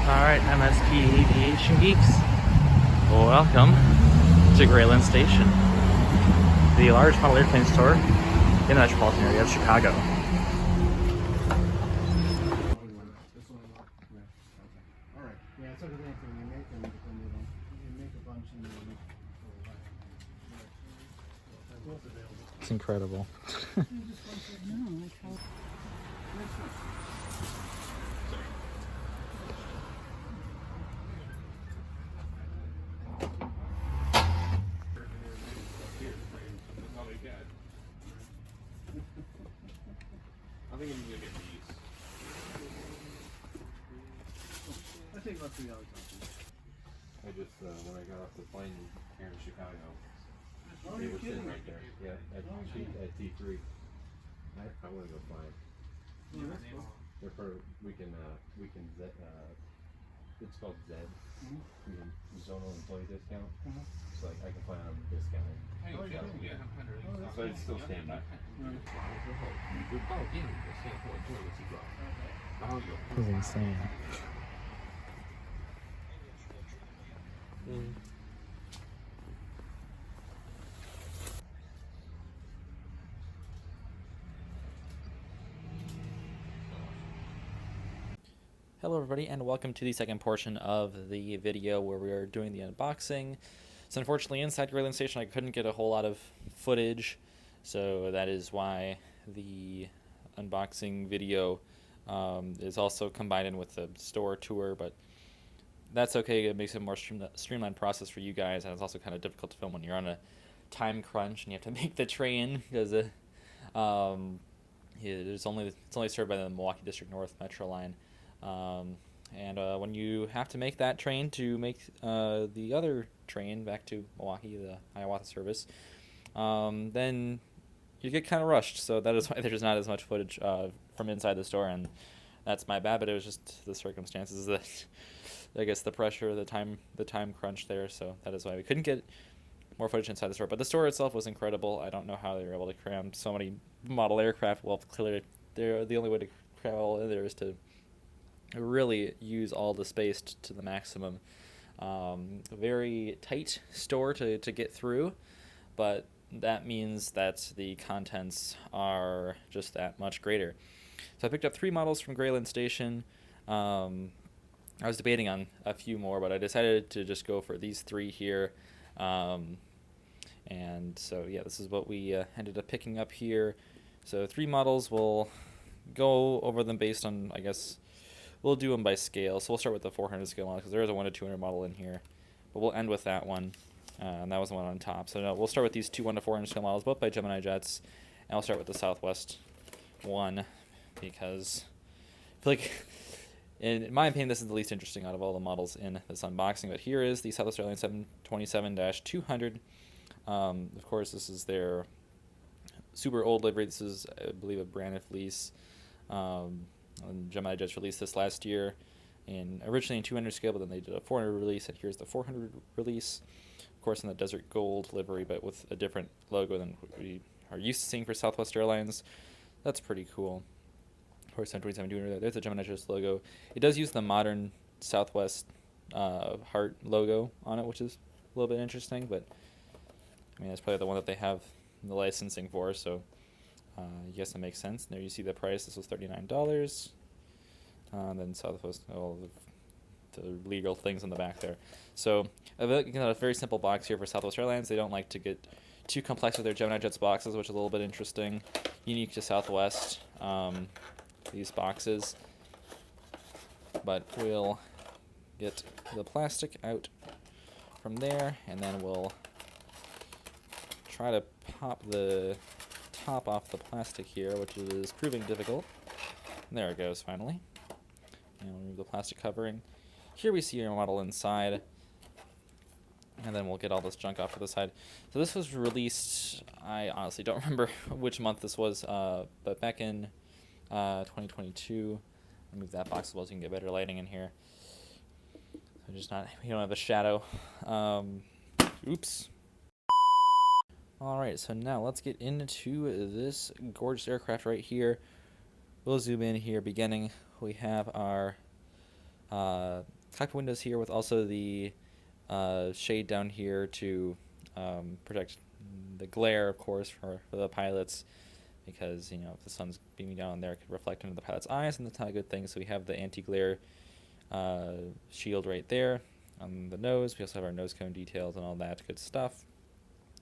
Alright, MSP Aviation Geeks. Welcome to Grayland Station, the large model airplane store in the metropolitan area of Chicago. Alright, yeah, it's everything you make them, but then you make a bunch and you make It's incredible. I think I'm gonna get these. I think about $3 something. I just when I got off the plane here in Chicago, Oh, they you're were sitting kidding. right there. Yeah, at T3. I want to go fly. Yeah, that's cool. They're for we can Z, it's called Z. We can zonal employee discount. So like I can fly on discount. Oh, you're kidding. Oh, So it's still standby. This is insane. Hello everybody, and welcome to the second portion of the video where we are doing the unboxing. So unfortunately inside Grayland Station I couldn't get a whole lot of footage, so that is why the unboxing video is also combined in with the store tour, but that's okay. It makes it a more streamlined process for you guys, and it's also kind of difficult to film when you're on a time crunch and you have to make the train because it's only served by the Milwaukee District North Metro line. When you have to make that train to make the other train back to Milwaukee, the Hiawatha service, then you get kind of rushed. So that is why there's not as much footage from inside the store, and that's my bad. But it was just the circumstances that I guess the pressure, the time crunch there. So that is why we couldn't get more footage inside the store. But the store itself was incredible. I don't know how they were able to cram so many model aircraft. Well, clearly, the only way to cram all in there is to really use all the space to the maximum. Very tight store to get through, but that means that the contents are just that much greater. So I picked up 3 models from Grayland Station. I was debating on a few more, but I decided to just go for these 3 here. And so yeah, this is what we ended up picking up here. So 3 models, we'll go over them based on, I guess, we'll do them by scale. So we'll start with the 400 scale model because there is a 1 to 200 model in here. But we'll end with that one. And that was the one on top. So no, we'll start with these 2 1 to 400 scale models, both by Gemini Jets. And we'll start with the Southwest one because I feel like, in my opinion, this is the least interesting out of all the models in this unboxing. But here is the Southwest Airlines 727-200. Of course, this is their super old livery. This is, I believe, a branded lease. Gemini Jets released this last year, originally in 200 scale, but then they did a 400 release, and here's the 400 release. Of course, in the Desert Gold livery, but with a different logo than we are used to seeing for Southwest Airlines. That's pretty cool. Of course, 727-200, there's the Gemini Jets logo. It does use the modern Southwest heart logo on it, which is a little bit interesting, but I mean, that's probably the one that they have the licensing for, so I guess that makes sense. There you see the price. This was $39. Then Southwest, all the legal things in the back there. So a very simple box here for Southwest Airlines. They don't like to get too complex with their Gemini Jets boxes, which is a little bit interesting, unique to Southwest, these boxes. But we'll get the plastic out from there, and then we'll try to pop the top off the plastic here, which is proving difficult. There it goes, finally. And we'll remove the plastic covering. Here we see our model inside, and then we'll get all this junk off to the side. So this was released, I honestly don't remember which month this was, but back in 2022. I'll move that box as well so you can get better lighting in here. So just not, we don't have a shadow. Oops. Alright, so now let's get into this gorgeous aircraft right here. We'll zoom in here. Beginning, we have our cockpit windows here with also the shade down here to protect the glare, of course, for the pilots, because if the sun's beaming down on there, it could reflect into the pilot's eyes, and that's not a good thing. So we have the anti-glare shield right there on the nose. We also have our nose cone details and all that good stuff.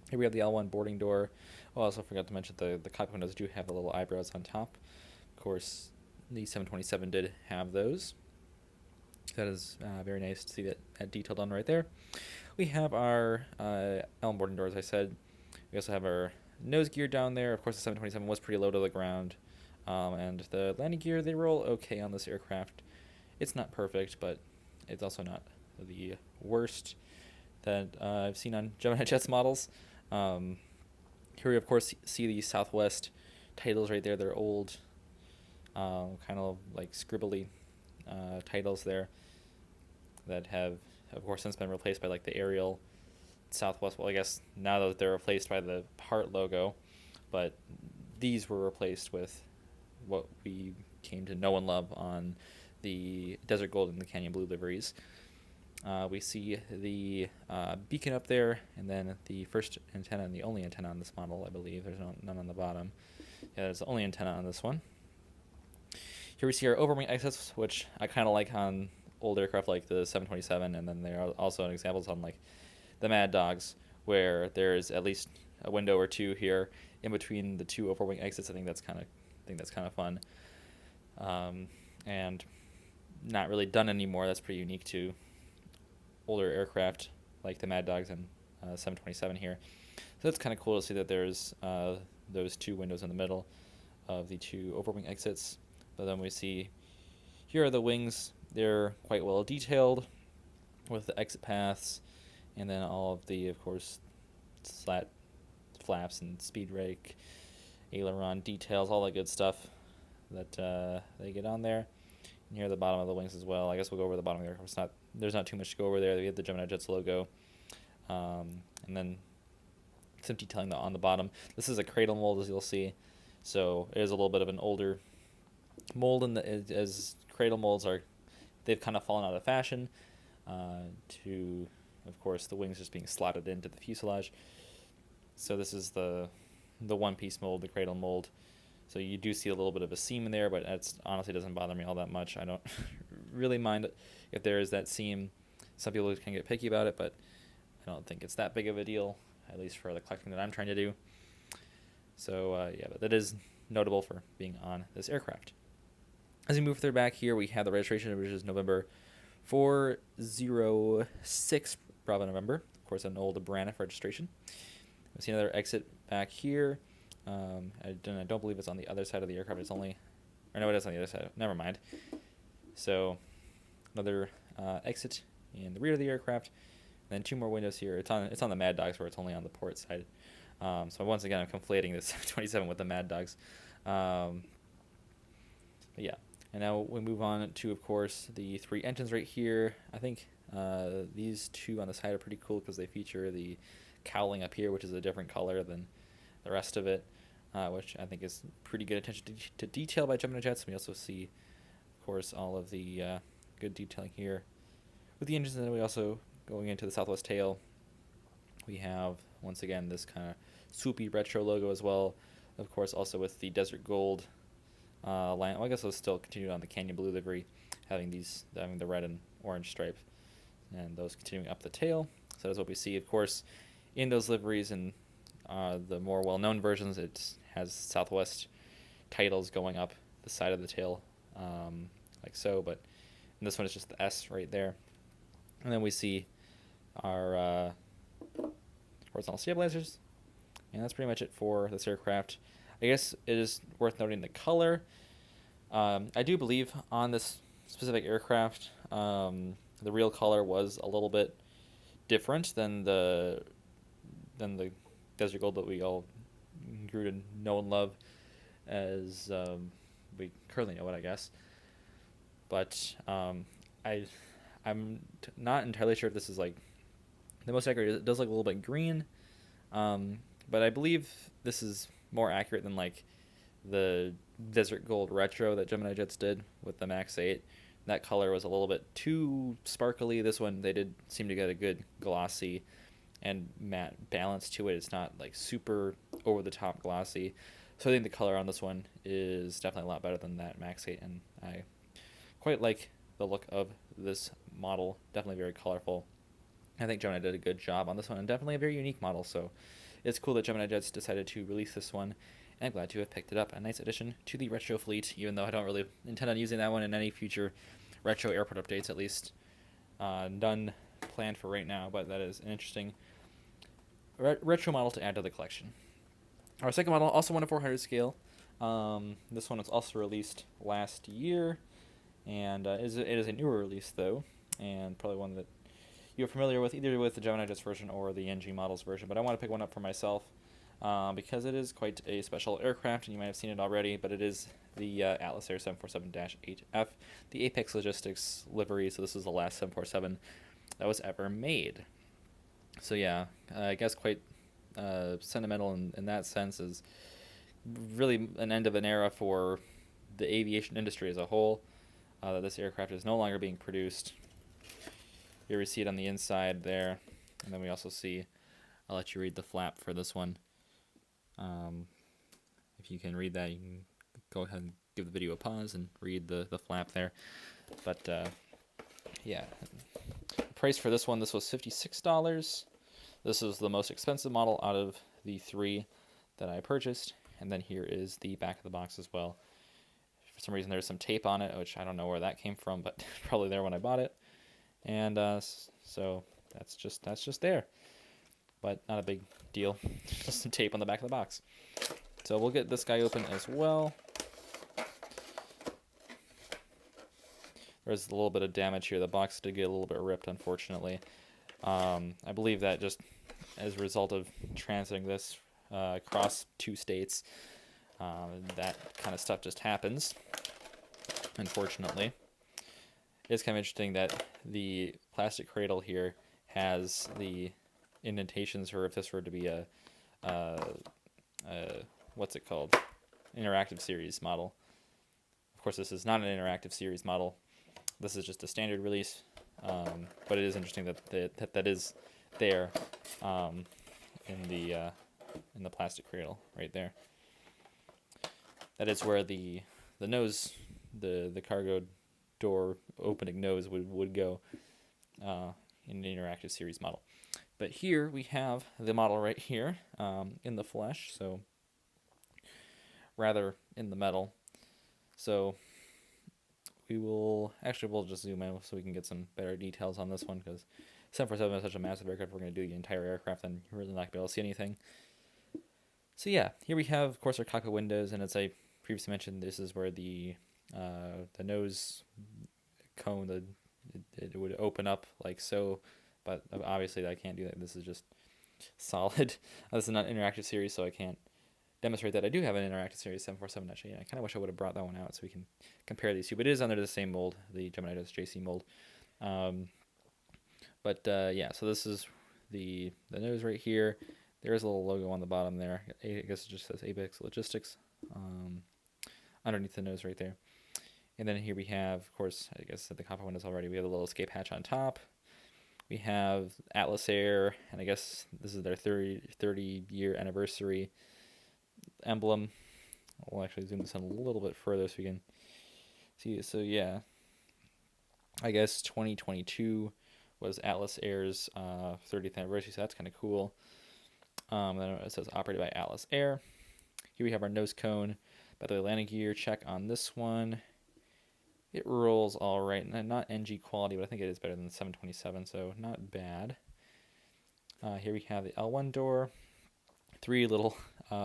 Here we have the L1 boarding door. Oh, I also forgot to mention the cockpit windows do have the little eyebrows on top. Of course, the 727 did have those. That is very nice to see that detail done right there. We have our L1 boarding door, as I said. We also have our nose gear down there. Of course, the 727 was pretty low to the ground. And the landing gear, they roll okay on this aircraft. It's not perfect, but it's also not the worst that I've seen on Gemini Jets models. Here we, of course, see the Southwest titles right there. They're old, kind of like scribbly titles there that have, of course, since been replaced by like the Arial Southwest. Well, I guess now that they're replaced by the Heart logo, but these were replaced with what we came to know and love on the Desert Gold and the Canyon Blue liveries. We see the beacon up there, and then the first antenna and the only antenna on this model, I believe. There's none on the bottom. Yeah, there's the only antenna on this one. Here we see our overwing exits, which I kind of like on old aircraft like the 727, and then there are also examples on like the Mad Dogs, where there's at least a window or two here in between the two overwing exits. I think that's kind of fun, and not really done anymore. That's pretty unique to older aircraft like the Mad Dogs and 727 here. So that's kind of cool to see that there's those two windows in the middle of the two overwing exits. But then we see here are the wings. They're quite well detailed with the exit paths, and then all of the, of course, slat flaps and speed rake, aileron details, all that good stuff that they get on there. And here are the bottom of the wings as well. I guess we'll go over the bottom of the aircraft. There's not too much to go over there. We have the Gemini Jets logo, and then some detailing on the bottom. This is a cradle mold, as you'll see, so it is a little bit of an older mold, as cradle molds they've kind of fallen out of fashion to, of course, the wings just being slotted into the fuselage. So this is the one-piece mold, the cradle mold. So you do see a little bit of a seam in there, but it honestly doesn't bother me all that much. I don't really mind if there is that seam. Some people can get picky about it, but I don't think it's that big of a deal, at least for the collecting that I'm trying to do. So yeah, but that is notable for being on this aircraft. As we move further back here, we have the registration, which is November 406, Bravo November. Of course, an old Braniff registration. We see another exit back here. I don't believe it's on the other side of the aircraft. It is on the other side. Never mind. So another exit in the rear of the aircraft, and then two more windows here. It's on the Mad Dogs, where it's only on the port side. So once again, I'm conflating this 27 with the Mad Dogs. But yeah, and now we move on to, of course, the three engines right here. I think these two on the side are pretty cool because they feature the cowling up here, which is a different color than the rest of it, which I think is pretty good attention to detail by Gemini Jets. We also see, of course, all of the good detailing here with the engines, and then we also, going into the Southwest tail, we have, once again, this kind of swoopy retro logo as well, of course, also with the Desert Gold line. Well, I guess it'll still continue on the Canyon Blue livery, having the red and orange stripe, and those continuing up the tail. So that's what we see, of course, in those liveries. And the more well-known versions, it has Southwest titles going up the side of the tail, like so, but in this one it's just the S right there. And then we see our horizontal stabilizers, and that's pretty much it for this aircraft. I guess it is worth noting the color. I do believe on this specific aircraft, the real color was a little bit different than the Desert Gold that we all grew to know and love as we currently know it, I guess. But I'm not entirely sure if this is like the most accurate. It does look a little bit green, but I believe this is more accurate than like the Desert Gold Retro that Gemini Jets did with the Max 8. that color was a little bit too sparkly. This one, they did seem to get a good glossy and matte balance to it. It's not like super over the top glossy. So I think the color on this one is definitely a lot better than that Max 8, and I quite like the look of this model. Definitely very colorful. I think Gemini did a good job on this one, and definitely a very unique model. So it's cool that Gemini Jets decided to release this one, and I'm glad to have picked it up. A nice addition to the retro fleet, even though I don't really intend on using that one in any future retro airport updates, at least. None planned for right now, but that is an interesting retro model to add to the collection. Our second model, also 1/400 scale. This one was also released last year, and it is a newer release, though, and probably one that you're familiar with, either with the Gemini Jets version or the NG models version. But I want to pick one up for myself because it is quite a special aircraft, and you might have seen it already, but it is the Atlas Air 747-8F, the Apex Logistics livery. So this is the last 747 that was ever made. So yeah, I guess quite sentimental in that sense, is really an end of an era for the aviation industry as a whole. That this aircraft is no longer being produced. Here we see it on the inside there, and then we also see, I'll let you read the flap for this one. If you can read that, you can go ahead and give the video a pause and read the flap there. But yeah, the price for this one, this was $56. This is the most expensive model out of the three that I purchased. And then here is the back of the box as well. For some reason, there's some tape on it, which I don't know where that came from, but probably there when I bought it. And so that's just there, but not a big deal. Just some tape on the back of the box. So we'll get this guy open as well. There's a little bit of damage here. The box did get a little bit ripped, unfortunately. I believe that just as a result of transiting this across 2 states, that kind of stuff just happens, unfortunately. It's kind of interesting that the plastic cradle here has the indentations for if this were to be a what's it called? Interactive series model. Of course, this is not an interactive series model. This is just a standard release, but it is interesting that is there in the plastic cradle right there. That is where the nose, the cargo door opening nose would go in the interactive series model. But here we have the model right here in the flesh, so rather in the metal. So we'll just zoom in so we can get some better details on this one, because 747 is such a massive aircraft. If we're going to do the entire aircraft, then you're really not going to be able to see anything. So yeah, here we have, of course, our cockpit windows, and as I previously mentioned, this is where the nose cone, it would open up like so, but obviously I can't do that. This is just solid. This is not an interactive series, so I can't demonstrate that I do have an interactive series 747 actually. I kind of wish I would have brought that one out so we can compare these two, but it is under the same mold, the Gemini does JC mold. Yeah, so this is the nose right here. There is a little logo on the bottom there. I guess it just says Apex Logistics underneath the nose right there. And then here we have, of course, I guess at the cockpit windows already, we have a little escape hatch on top. We have Atlas Air, and I guess this is their 30-year anniversary emblem. We'll actually zoom this in a little bit further so we can see it. So yeah, I guess 2022 was Atlas Air's 30th anniversary, so that's kind of cool. Then it says operated by Atlas Air. Here we have our nose cone. By the way, landing gear check on this one. It rolls all right. Not NG quality, but I think it is better than the 727, so not bad. Here we have the L1 door. 3 little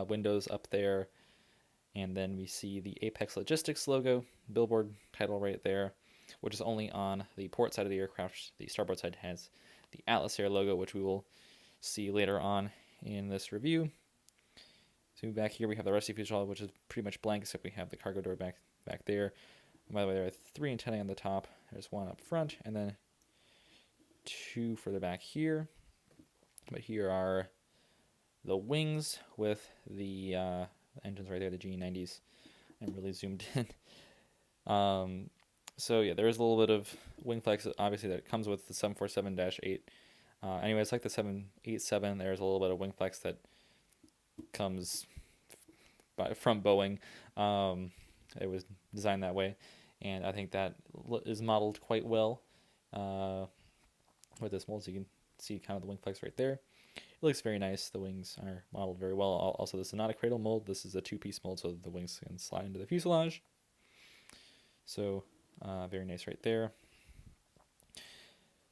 windows up there. And then we see the Apex Logistics logo, billboard title right there, which is only on the port side of the aircraft. The starboard side has the Atlas Air logo, which we will see later on in this review. So back here we have the rest of the fuselage, which is pretty much blank, except we have the cargo door back there. And by the way, there are 3 antennae on the top. There's 1 up front, and then 2 further back here. But here are the wings with the engines right there, the G90s. I'm really zoomed in. So yeah, there is a little bit of wing flex, obviously, that comes with the 747-8. Anyway, it's like the 787. There's a little bit of wing flex that comes from Boeing. It was designed that way, and I think that is modeled quite well with this mold. So you can see kind of the wing flex right there. It looks very nice. The wings are modeled very well. Also, this is not a cradle mold. This is a two-piece mold, so the wings can slide into the fuselage. So very nice right there.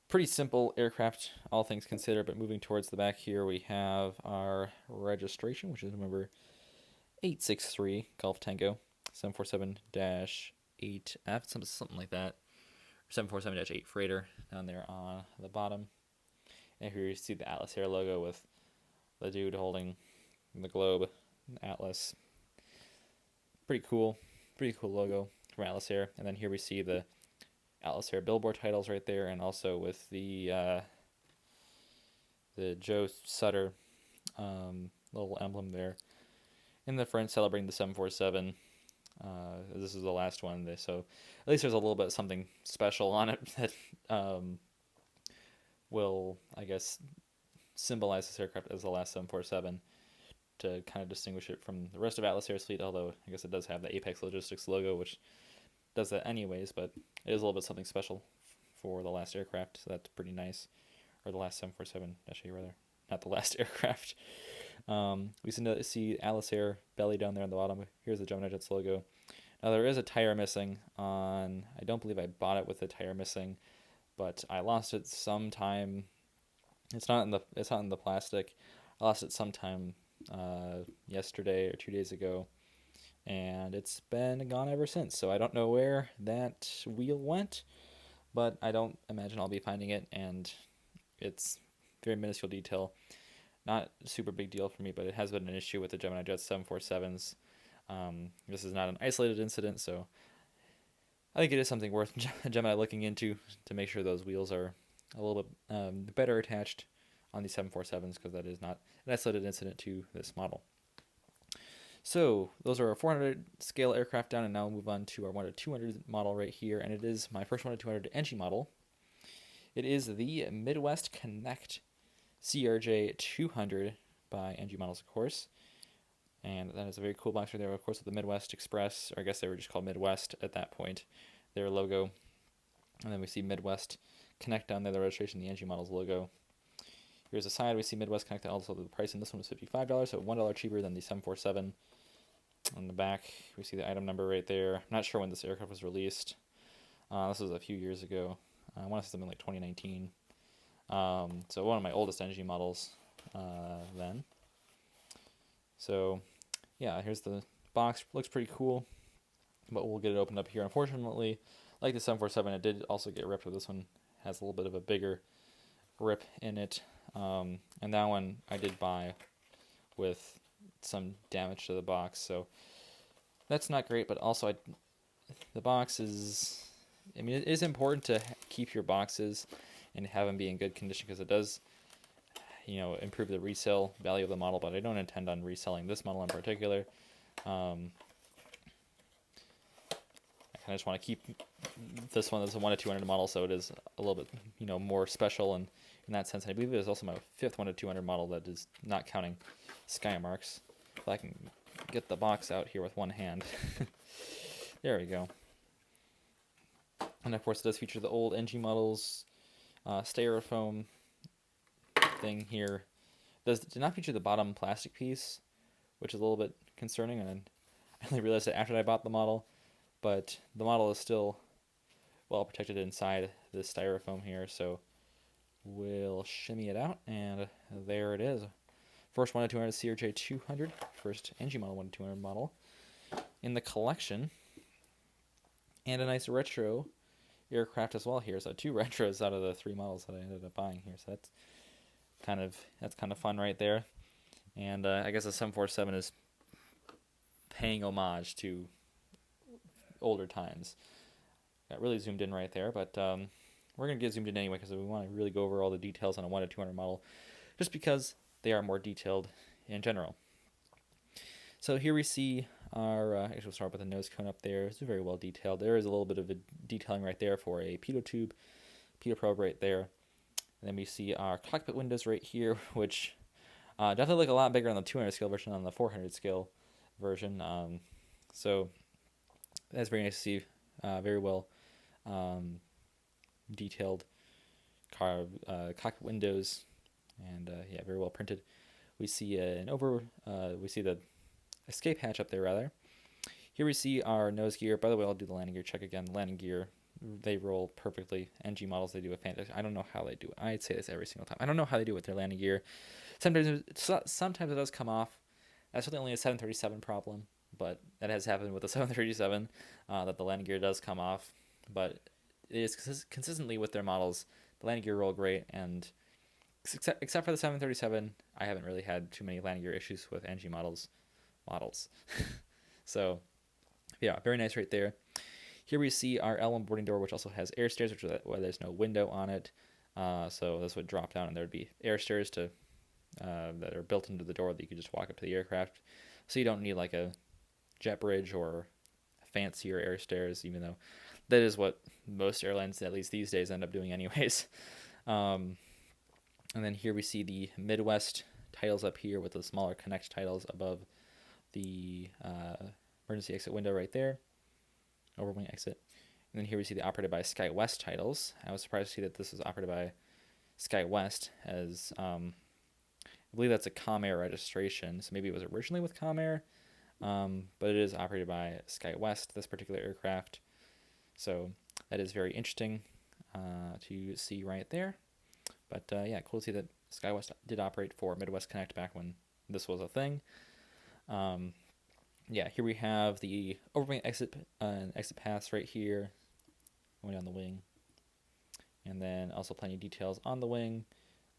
Pretty simple aircraft, all things considered, but moving towards the back here, we have our registration, which is number 863 Golf Tango 747-8F, something like that, 747-8 freighter down there on the bottom. And here you see the Atlas Air logo with the dude holding the globe, Atlas. Pretty cool logo from Atlas Air. And then here we see the Atlas Air billboard titles right there, and also with the Joe Sutter little emblem there in the front, celebrating the 747. This is the last one, so at least there's a little bit of something special on it that will, I guess, symbolize this aircraft as the last 747 to kind of distinguish it from the rest of Atlas Air's fleet, although I guess it does have the Apex Logistics logo, which does that anyways, but it is a little bit something special for the last aircraft, so that's pretty nice. Or the last 747-8 rather, not the last aircraft. We see Atlas Air belly down there on the bottom. Here's the Gemini Jets logo. Now there is a tire missing on, I don't believe I bought it with the tire missing, but I lost it sometime. It's not in the plastic. I lost it sometime yesterday or 2 days ago, and it's been gone ever since. So I don't know where that wheel went, but I don't imagine I'll be finding it, and it's very minuscule detail. Not a super big deal for me, but it has been an issue with the Gemini Jets 747s. This is not an isolated incident, so I think it is something worth Gemini looking into to make sure those wheels are a little bit better attached on these 747s, because that is not an isolated incident to this model. So those are our 400 scale aircraft down, and now we'll move on to our 1 to 200 model right here, and it is my first 1 to 200 NG model. It is the Midwest Connect CRJ 200 by NG Models, of course. And that is a very cool box right there, of course, with the Midwest Express, or I guess they were just called Midwest at that point, their logo. And then we see Midwest Connect down there, the registration, the NG Models logo. Here's the side, we see Midwest Connect, also the price in this one was $55, so $1 cheaper than the 747. On the back, we see the item number right there. I'm not sure when this aircraft was released. This was a few years ago. I want to say something like 2019. So one of my oldest NG models then. So yeah, here's the box. Looks pretty cool, but we'll get it opened up here. Unfortunately, like the 747, it did also get ripped, but this one has a little bit of a bigger rip in it. And that one I did buy with some damage to the box, so that's not great. But also, the box is, I mean, it is important to keep your boxes and have them be in good condition, because it does, improve the resale value of the model, but I don't intend on reselling this model in particular. I kind of just want to keep this one as a 1 to 200 model, so it is a little bit, more special in that sense. I believe it is also my 5th 1 to 200 model, that is not counting Skymarks. If I can get the box out here with one hand. There we go. And of course, it does feature the old NG models styrofoam thing here. Did not feature the bottom plastic piece, which is a little bit concerning, and I only realized it after I bought the model. But the model is still well protected inside the styrofoam here, so we'll shimmy it out, and there it is. First 1 to 200 CRJ 200, first NG model 1 to 200 model in the collection, and a nice retro aircraft as well here. So 2 retros out of the 3 models that I ended up buying here. So that's kind of fun right there. And I guess the 747 is paying homage to older times. Got really zoomed in right there, but we're going to get zoomed in anyway, because we want to really go over all the details on a 1 to 200 model, just because they are more detailed in general. So here we see actually we'll start with the nose cone up there. It's very well detailed. There is a little bit of a detailing right there for a pitot tube, pitot probe right there. And then we see our cockpit windows right here, which definitely look a lot bigger on the 200 scale version than on the 400 scale version. So that's very nice to see. Very well detailed cockpit windows, and yeah, very well printed. We see we see the escape hatch up there rather. Here we see our nose gear. By the way, I'll do the landing gear check again. The landing gear, they roll perfectly. NG models, they do a fantastic. I don't know how they do it. I'd say this every single time. I don't know how they do it with their landing gear. Sometimes it does come off. That's really only a 737 problem, but that has happened with the 737, that the landing gear does come off. But it is consistently with their models. The landing gear roll great, and except for the 737, I haven't really had too many landing gear issues with NG models. So, yeah, very nice right there. Here we see our L1 boarding door, which also has air stairs, where there's no window on it. So this would drop down, and there would be air stairs that are built into the door that you could just walk up to the aircraft. So you don't need like a jet bridge or fancier air stairs, even though that is what most airlines, at least these days, end up doing anyways. And then here we see the Midwest titles up here with the smaller connect titles above the emergency exit window right there, overwing exit. And then here we see the operated by SkyWest titles. I was surprised to see that this was operated by SkyWest, as I believe that's a Comair registration, so maybe it was originally with Comair, but it is operated by SkyWest, this particular aircraft. So that is very interesting to see right there. But yeah, cool to see that SkyWest did operate for Midwest Connect back when this was a thing. Yeah, here we have the overwing exit paths right here, going down the wing. And then also plenty of details on the wing.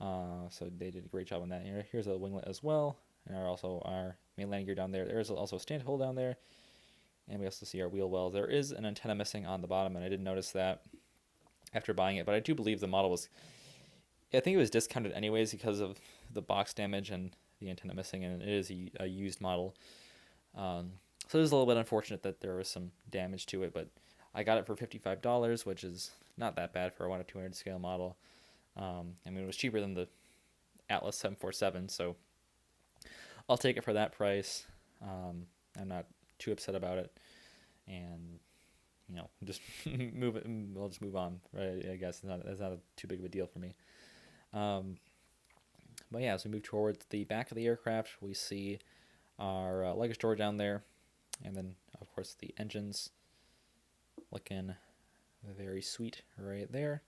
So they did a great job on that. Here's a winglet as well, and our main landing gear down there. There is also a stand hole down there, and we also see our wheel wells. There is an antenna missing on the bottom, and I didn't notice that after buying it, but I do believe the model was, I think it was discounted anyways because of the box damage and the antenna missing, and it is a used model. So it was a little bit unfortunate that there was some damage to it, but I got it for $55, which is not that bad for a 1/200 scale model. I mean, it was cheaper than the Atlas 747, so I'll take it for that price. I'm not too upset about it, and just move it. We'll just move on, right? I guess it's not too big of a deal for me. But yeah, as we move towards the back of the aircraft, we see our luggage door down there, and then of course the engines looking very sweet right there.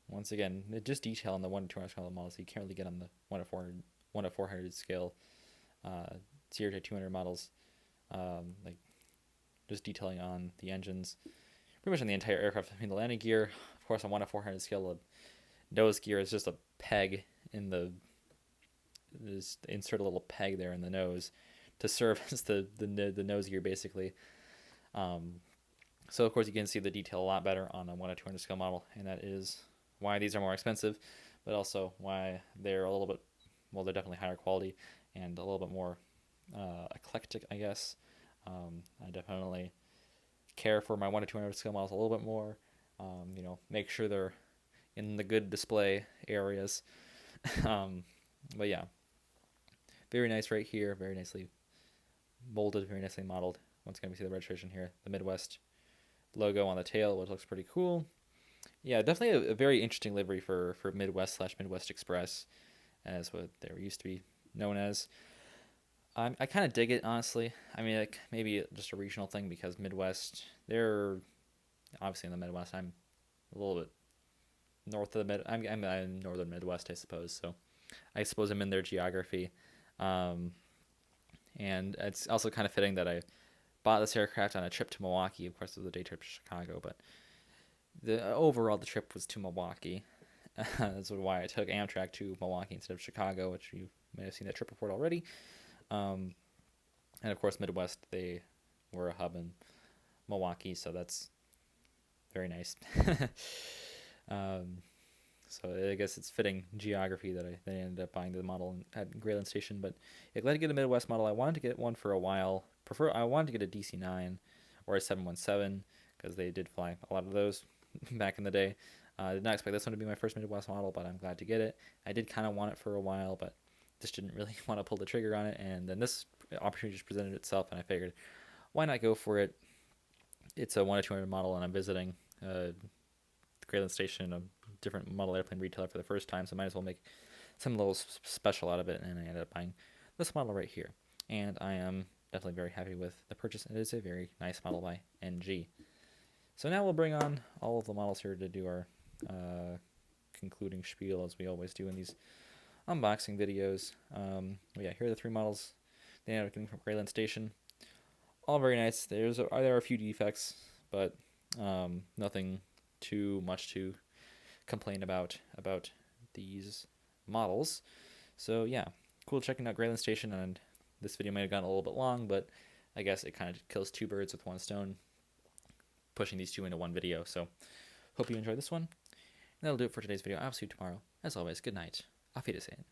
Once again, just detail on the 1/200 scale models you can't really get on the 1/400 scale 0 to 200 models. Like just detailing on the engines, pretty much on the entire aircraft. I mean, the landing gear, of course, on 1/400 scale, the nose gear is just a peg in the. Just insert a little peg there in the nose to serve as the nose gear basically. So of course you can see the detail a lot better on a 1/200 scale model, and that is why these are more expensive, but also why they're a little bit, well, they're definitely higher quality and a little bit more eclectic, I guess. I definitely care for my 1/200 scale models a little bit more. Make sure they're in the good display areas. But yeah, very nice right here, very nicely molded, very nicely modeled. Once again, we see the registration here, the Midwest logo on the tail, which looks pretty cool. Yeah, definitely a very interesting livery for Midwest/Midwest Express, as what they used to be known as. I kind of dig it, honestly. I mean, like, maybe just a regional thing, because Midwest, they're obviously in the Midwest. I'm a little bit north of the I'm in northern Midwest, I suppose. So I suppose I'm in their geography. And it's also kind of fitting that I bought this aircraft on a trip to Milwaukee. Of course, it was a day trip to Chicago, but the trip was to Milwaukee. That's why I took Amtrak to Milwaukee instead of Chicago, which you may have seen that trip report already. And of course, Midwest, they were a hub in Milwaukee, so that's very nice. So I guess it's fitting geography that I ended up buying the model at Grayland Station. But yeah, glad to get a Midwest model. I wanted to get one for a while. I wanted to get a DC-9 or a 717 because they did fly a lot of those back in the day. I did not expect this one to be my first Midwest model, but I'm glad to get it. I did kind of want it for a while, but just didn't really want to pull the trigger on it. And then this opportunity just presented itself, and I figured, why not go for it? It's a 1-200 model, and I'm visiting Grayland Station, a different model airplane retailer for the first time, so I might as well make some little special out of it. And I ended up buying this model right here, and I am definitely very happy with the purchase. It is a very nice model by NG. So now we'll bring on all of the models here to do our concluding spiel, as we always do in these unboxing videos. Yeah, here are the 3 models they ended up getting from Grayland Station. All very nice. There are a few defects, but nothing too much to complain about these models. So yeah, cool checking out Grayland Station, and this video might have gotten a little bit long, but I guess it kind of kills 2 birds with 1 stone, pushing these 2 into one video. So hope you enjoyed this one. And that'll do it for today's video. I'll see you tomorrow. As always, good night. Auf Wiedersehen.